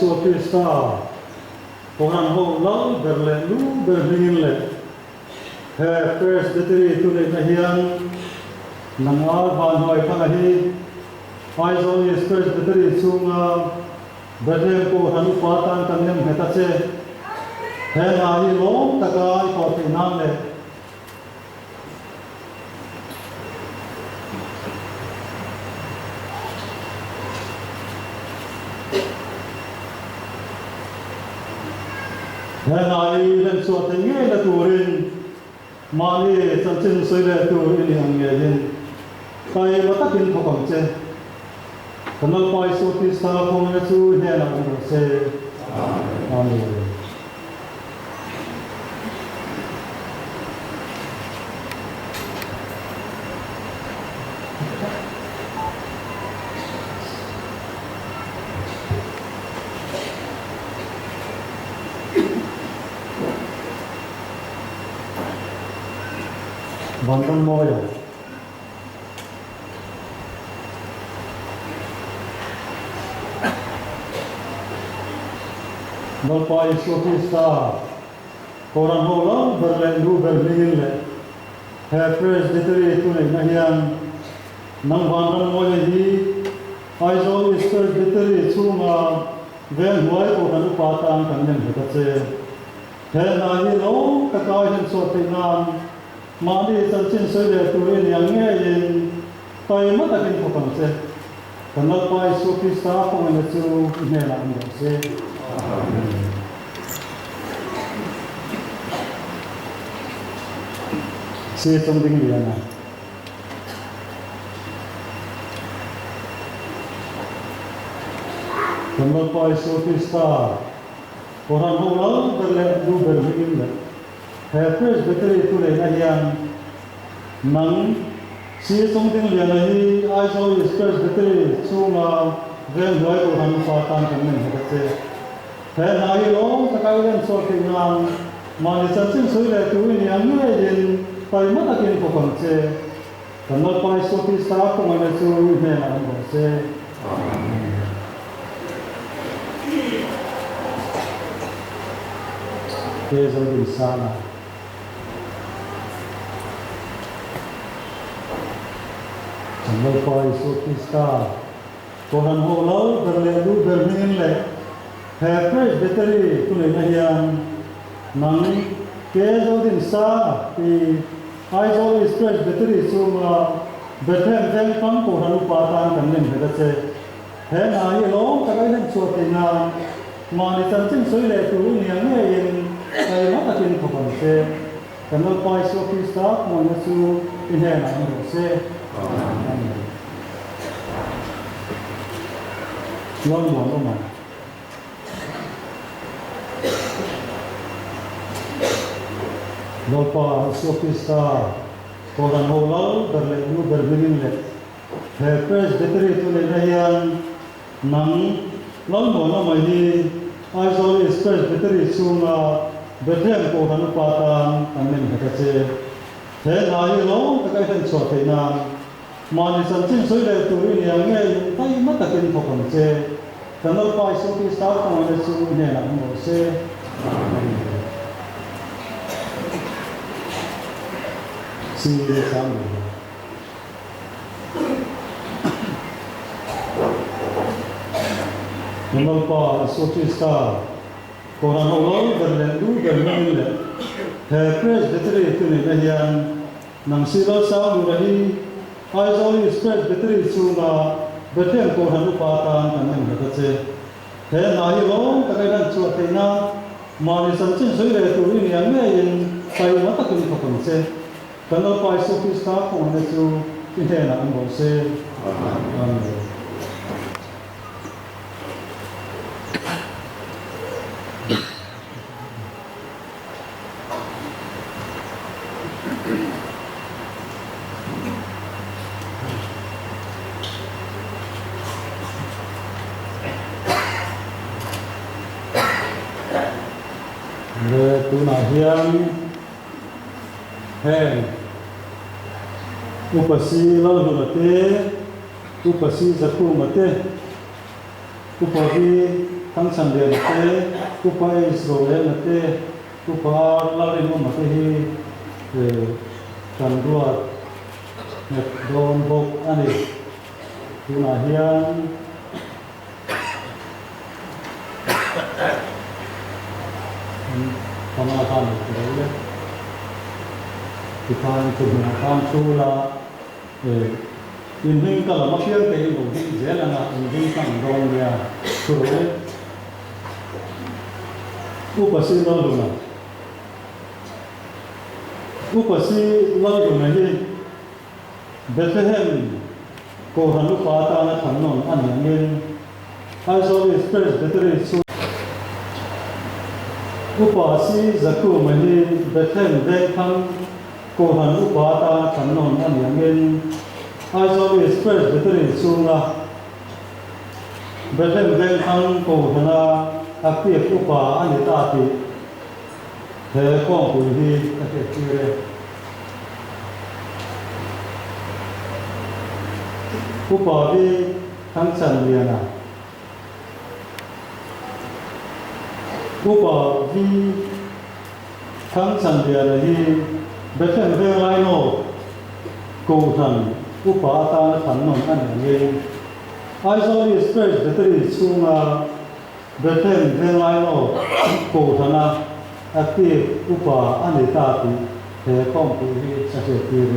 Isu Krista Koran ho lau berle lu berlingin le he presbytery tu le nahian nangal van hoi phangahi Isu presbytery chunga berle ko hanu patan kanem hetache he nai lo takai ko tinam le Hãy subscribe cho kênh Ghiền Mì Gõ để không bỏ lỡ những video hấp dẫn. Bantam moja. Nolpa Isu Krista Koran hola berlendu berlingin le he presbytery tu le nahian nang bantam moja hi Isu presbytery chunga ven huai ko kanu patan kanem hetache he nahi lo takai hin so tinam Madi tercin saja turin yang ngin, tapi mata kita bukan se. Kenapa Isu Krista pengenacu nelang se? Se penting dia na. Kenapa Isu Krista orang orang berlebu berlingin. First betul itu le nahian nang si something le nahi Isu first betul cuma ven dua orang patan kamen hete he nahi lo takaian sorting nang mani cacing suile tu ini yang ngin pai mata kin pokon se kanal pai Isu Krista ko mane su ne na se ke jadi sana Nolpa Isu Krista Koran ho lau berlendu berlingin le he presbytery tu le nahian nang ke jodin sa ti Isu presbytery chunga bethem vel pang ko hanu patan kanem hetache he nai lo takai han chotina mani chanchin soile tu niang ngein kai mata kin phokon se Nolpa Isu Krista mo nasu inhe na ndo se Ngon ngon mà Nolpa Isu Krista Koran hola berlendu berlingin le he presbytery tu le nahian nang lombo na mai Isu presbytery chunga bethem ko hanu patan kamen hetache he nai lo takai han chotina mani sanchin soile tu ini yang ngai tai mata kin phokon che Nolpa Isu Krista ko ne su ne na mo se si sam Nolpa Isu Krista Koran hola berlendu berlingin le he presbytery tu ne nahian nang sila sa murahi Isu presbytery chunga bethem ko hanu patan kanem hetache he nahi lo takaian chuatina mani sanchin soile tu ini yang ngein kai mata kin phokon se Nolpa Isu Krista ko ne chu inhe na ndo se amen tu nahian he upasi lalu mate upasi zaku mate upavi ทั้งสันเดียนเต้กุปอิสราเอลเต้กุปอาลาเรมุมาเตฮีกันรัวเนี่ยโดนบกอันนี้ทุนาเฮียนทำอะไรกันเลยที่ทางคุณทางชูลาอินดิ้งก็ละมาเชื่อเตยบุกิเจลนะอินดิ้งตั้งโดนเนี่ยชูเลยอุปสิโลดูนะอุปสิโลดูนะที่เบธเลเฮมโกฮันุปาตานะถนนอันยังเงินไอโซลิสเปรสเบธเลสูอุปสิจักรุมันที่เบธเลเฮมเด็กทั้งโกฮันุปาตาถนนอันยังเงินไอโซลิสเปรสเบธเลสูนะเบธเลเฮมเด็กทั้งโกฮันาอักเปียอุปาอันนี้ตาติเฮก้องปุยที่ตะเกียบที่เรอุปาที่ทั้งสันเวียนะอุปาที่ทั้งสันเวียนะที่เบธเลเฮมเวลไลโนกูทันอุปาตาถนนอันนี้ไอโซลิสเปรสเบธเลสูนะเบธเลเฮมเวลไลโนกูทันอักเปียอุปาอันนี้ตาติเฮก้องปุยที่ตะเกียบที่เร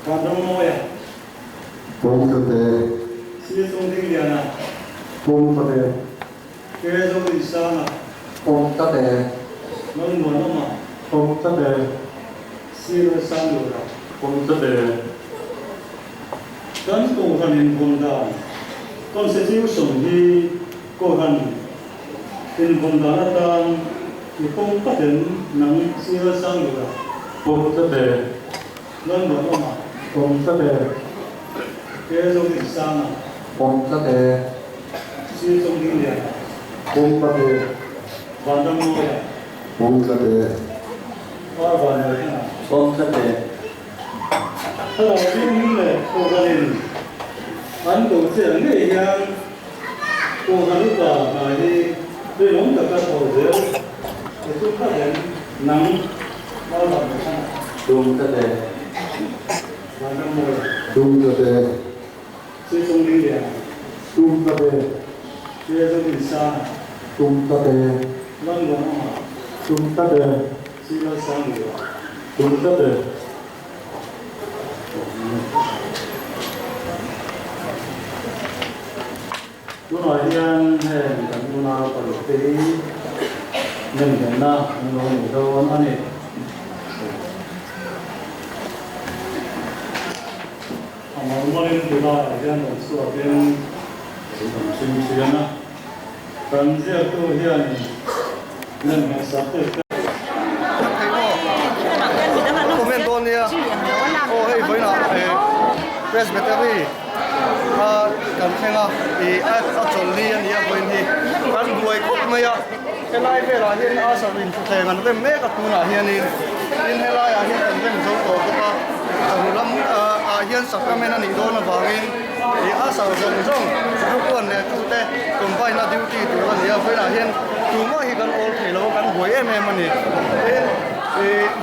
การดำเนินPom kate, Sila song ding liya na. pom kate, Kaya song di sana. pom kate, Nung mo naman. pom kate, Sila sang lura. pom kate, Dan kohan in Bondan. Constitution di kohan in Bondan at ipong patin ng sila sang lura. pom kate, Nung mo naman. pom kate, Kaya song di sana. pom kate, Sila song ding liya na. pom kate, Bandang mo ya. pom kate, Bandang na. pom kate, Hello, din le kohan in. An ko siya ngay yang kohan lupa na hi dinong kakatawzel. Ito pa rin ng malabasan. pom kate, Bandang mo ya. pom kate, Sila song ding liya. pom kate, Kaya song di sana. pom kate, Nung mo naman. pom kate, Sila sang lura. pom kate, Doon ay yan, kan muna pag-pili. Yan na, ang doon, ano eh. Ang marumaling pula, yan, ang suwapin, siya na. Kan siya to yan, yan, ang sakit. Comment doon niya. Oh, hey, boy na. Presbytery. Kan khenga a chol ni an ya boy ni. Kan buai khop ma ya. Helai ve la hian a sa rin the ngan ve me ka tu na hian in helai a hian kan ve zo ko ka lam a hian sacrament ani do na bangin a sa zong zong ru kon ne tu te combine na duty tu an ya ve la hian tu ma hi kan all thelo kan buai em ani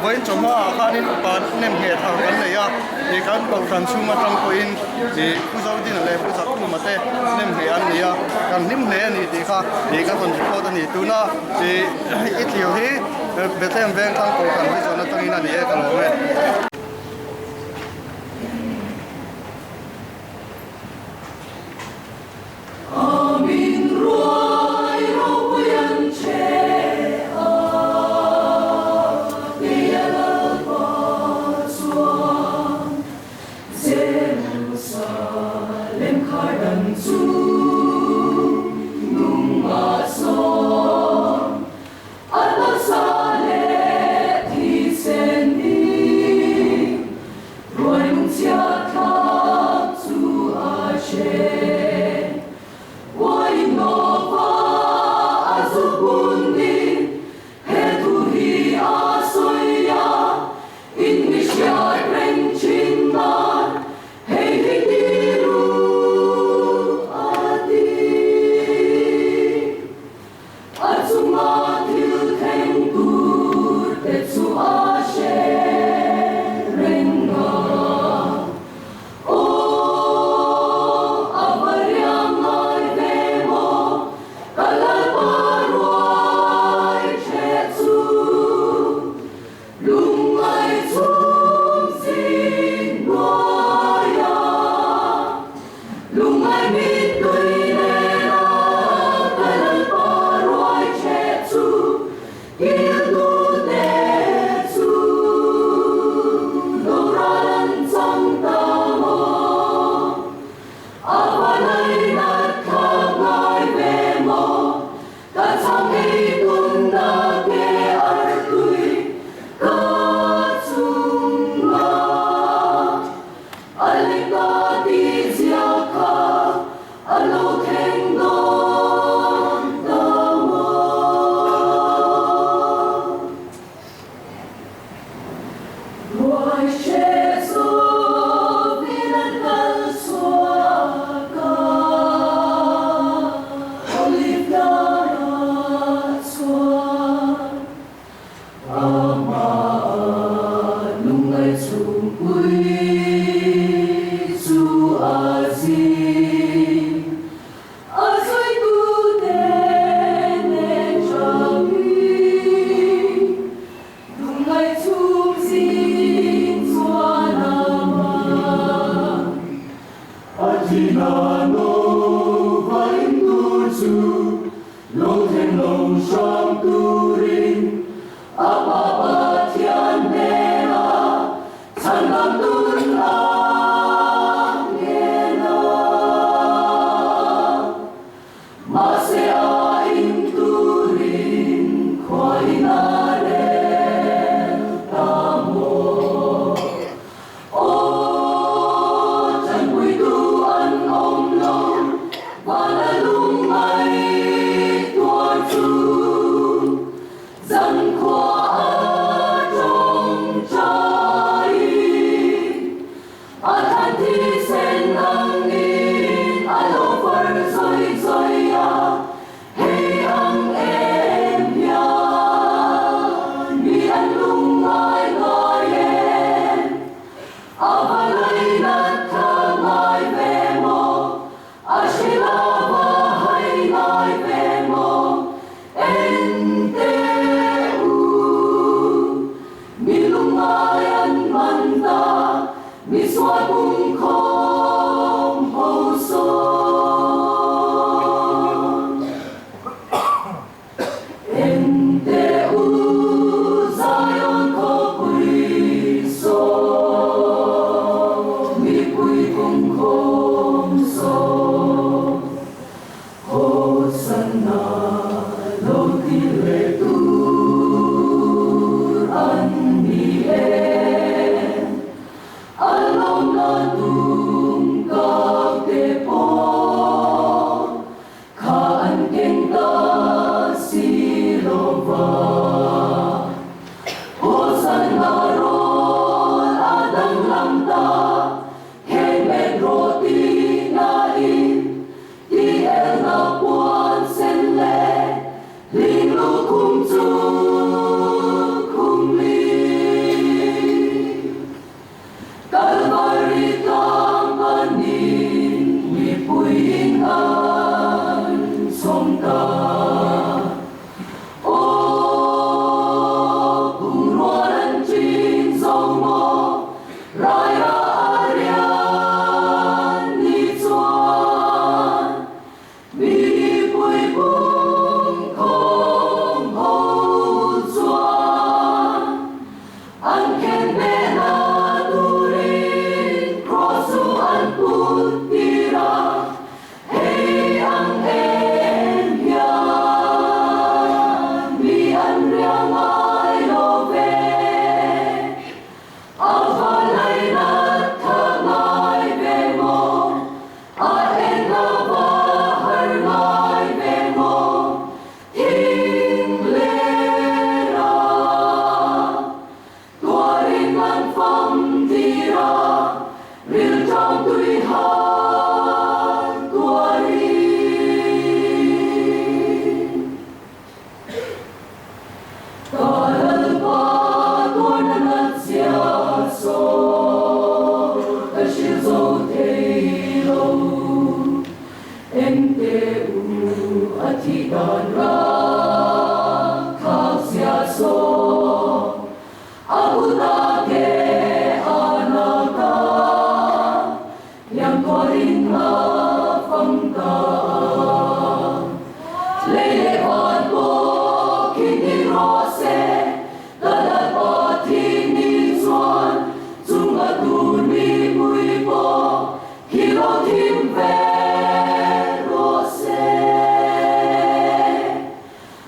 với chúng ta khai nên bạn nem hệ thảo vấn đề à thì các cầu sản xuất mà trong coin thì cứ sau đi là cứ sau mà thế nem hệ anh này à còn nem hệ này thì các con chúng tôi thì tu na thì ít nhiều thì về thêm về các cầu sản xuất cho nó tăng lên này cái lỗ này Al-Saleh, Lung mai mit tui ne na, kalan pa roi che chu.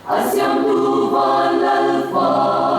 Asyam tu van lalfa